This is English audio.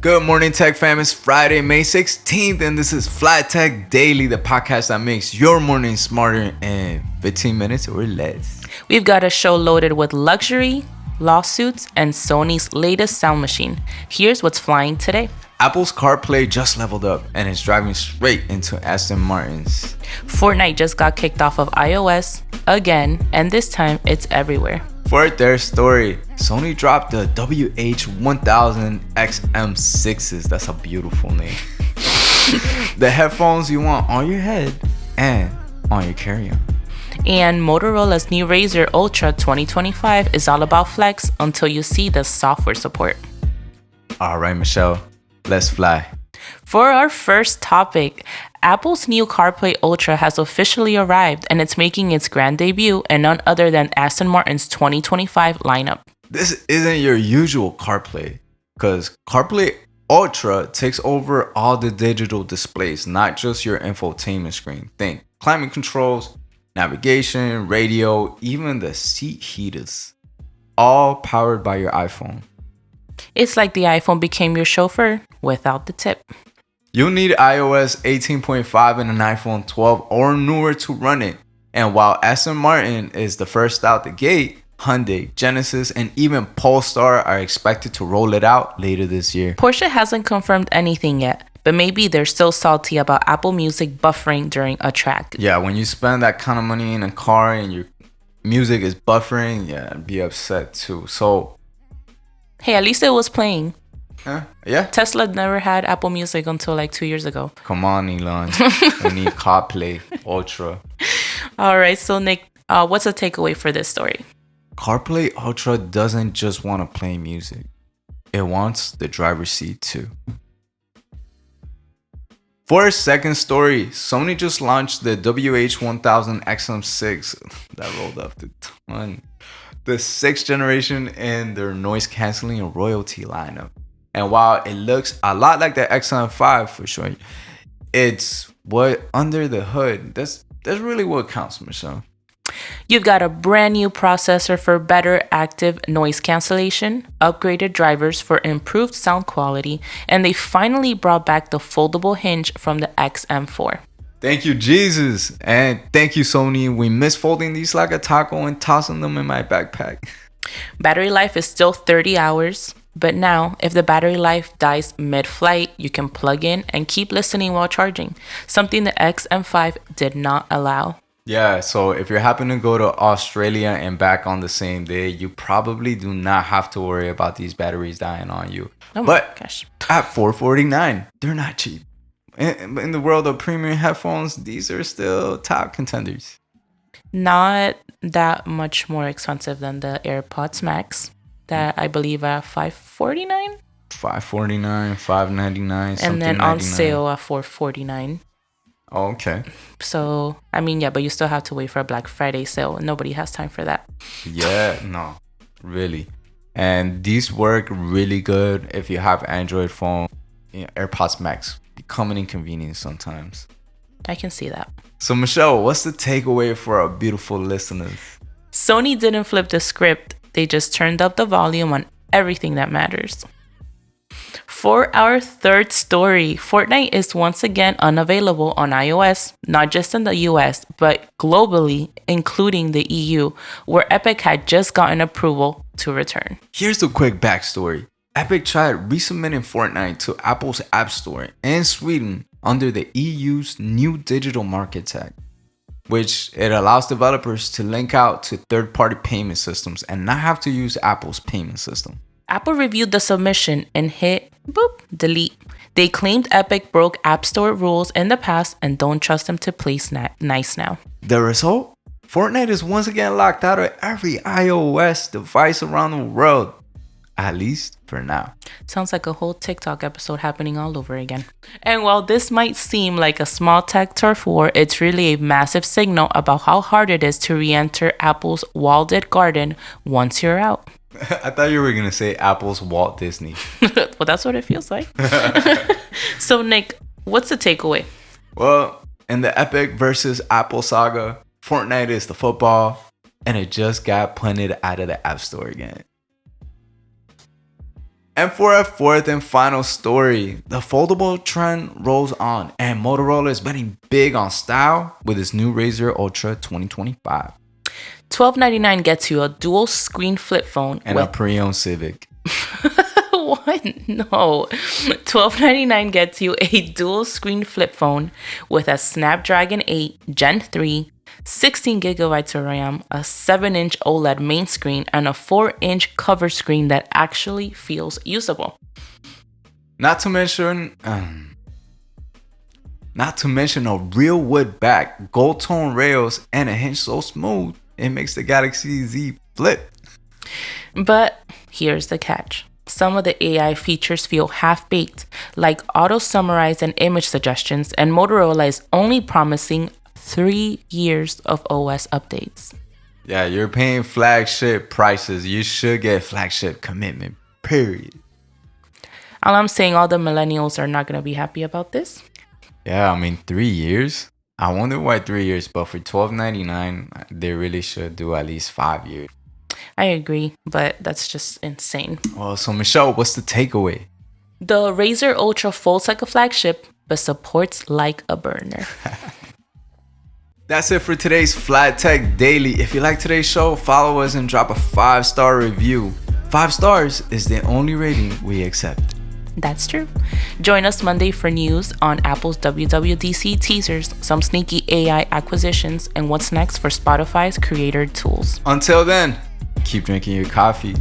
Good morning, Tech fam. It's Friday, May 16th, and this is FLYTECH Daily, the podcast that makes your morning smarter in 15 minutes or less. We've got a show loaded with luxury, lawsuits, and Sony's latest sound machine. Here's what's flying today. Apple's CarPlay just leveled up and is driving straight into Aston Martins. Fortnite just got kicked off of iOS again, and this time it's everywhere. For their story, Sony dropped the WH-1000XM6s. That's a beautiful name. The headphones you want on your head and on your carry-on. And Motorola's new Razr Ultra 2025 is all about flex until you see the software support. All right, Michelle, let's fly. For our first topic, Apple's new CarPlay Ultra has officially arrived, and it's making its grand debut in none other than Aston Martin's 2025 lineup. This isn't your usual CarPlay, because CarPlay Ultra takes over all the digital displays, not just your infotainment screen. Think climate controls, navigation, radio, even the seat heaters, all powered by your iPhone. It's like the iPhone became your chauffeur without the tip. You'll need iOS 18.5 and an iPhone 12 or newer to run it. And while Aston Martin is the first out the gate, Hyundai, Genesis, and even Polestar are expected to roll it out later this year. Porsche hasn't confirmed anything yet, but maybe they're still salty about Apple Music buffering during a track. Yeah, when you spend that kind of money in a car and your music is buffering, yeah, I'd be upset too. So, hey, at least it was playing. Yeah. Tesla never had Apple Music until like 2 years ago. Come on, Elon. We need CarPlay Ultra. All right, so Nick, what's the takeaway for this story? CarPlay Ultra doesn't just want to play music. It wants the driver's seat too. For our second story, Sony just launched the WH-1000XM6 that rolled off the tongue. The 6th generation in their noise cancelling and royalty lineup. And while it looks a lot like the XM5 for sure, it's what under the hood. That's really what counts, Michelle. You've got a brand new processor for better active noise cancellation, upgraded drivers for improved sound quality, and they finally brought back the foldable hinge from the XM4. Thank you, Jesus. And thank you, Sony. We miss folding these like a taco and tossing them in my backpack. Battery life is still 30 hours. But now, if the battery life dies mid-flight, you can plug in and keep listening while charging, something the XM5 did not allow. Yeah, so if you happen to go to Australia and back on the same day, you probably do not have to worry about these batteries dying on you. Oh but my gosh. At $449, they're not cheap. In the world of premium headphones, these are still top contenders. Not that much more expensive than the AirPods Max. That I believe at $549, $549, $599, and then on $99. sale at $449. Oh, okay. So I mean, yeah, but you still have to wait for a Black Friday sale, and nobody has time for that. Yeah, no, really. And these work really good if you have Android phone. AirPods Max become an inconvenience sometimes. I can see that. So Michelle, what's the takeaway for our beautiful listeners? Sony didn't flip the script. They just turned up the volume on everything that matters. For our third story, Fortnite is once again unavailable on iOS, not just in the US, but globally, including the EU, where Epic had just gotten approval to return. Here's the quick backstory. Epic tried resubmitting Fortnite to Apple's App Store in Sweden under the EU's new Digital Markets Act, which it allows developers to link out to third-party payment systems and not have to use Apple's payment system. Apple reviewed the submission and hit, boop, delete. They claimed Epic broke App Store rules in the past and don't trust them to play nice now. The result? Fortnite is once again locked out of every iOS device around the world. At least for now. Sounds like a whole TikTok episode happening all over again. And while this might seem like a small tech turf war, it's really a massive signal about how hard it is to re-enter Apple's walled garden once you're out. I thought you were going to say Apple's Walt Disney. Well, that's what it feels like. So, Nick, what's the takeaway? Well, in the Epic versus Apple saga, Fortnite is the football, and it just got punted out of the App Store again. And for our fourth and final story, the foldable trend rolls on, and Motorola is betting big on style with its new Razr Ultra 2025. $12.99 gets you a dual screen flip phone And a pre-owned Civic. What? No. $12.99 gets you a dual screen flip phone with a Snapdragon 8 Gen 3, 16 gigabytes of RAM, a 7-inch OLED main screen, and a 4-inch cover screen that actually feels usable. Not to mention a real wood back, gold tone rails, and a hinge so smooth it makes the Galaxy Z flip. But here's the catch. Some of the AI features feel half-baked, like auto-summarize and image suggestions, and Motorola is only promising 3 years of OS updates. Yeah, you're paying flagship prices. You should get flagship commitment, period. All I'm saying, all the millennials are not going to be happy about this. Yeah, I mean, 3 years? I wonder why 3 years, but for $12.99, they really should do at least 5 years. I agree, but that's just insane. Well, so Michelle, what's the takeaway? The Razr Ultra folds like a flagship, but supports like a burner. That's it for today's FLYTECH Daily. If you like today's show, follow us and drop a 5-star review. 5 stars is the only rating we accept. That's true. Join us Monday for news on Apple's WWDC teasers, some sneaky AI acquisitions, and what's next for Spotify's creator tools. Until then, keep drinking your coffee.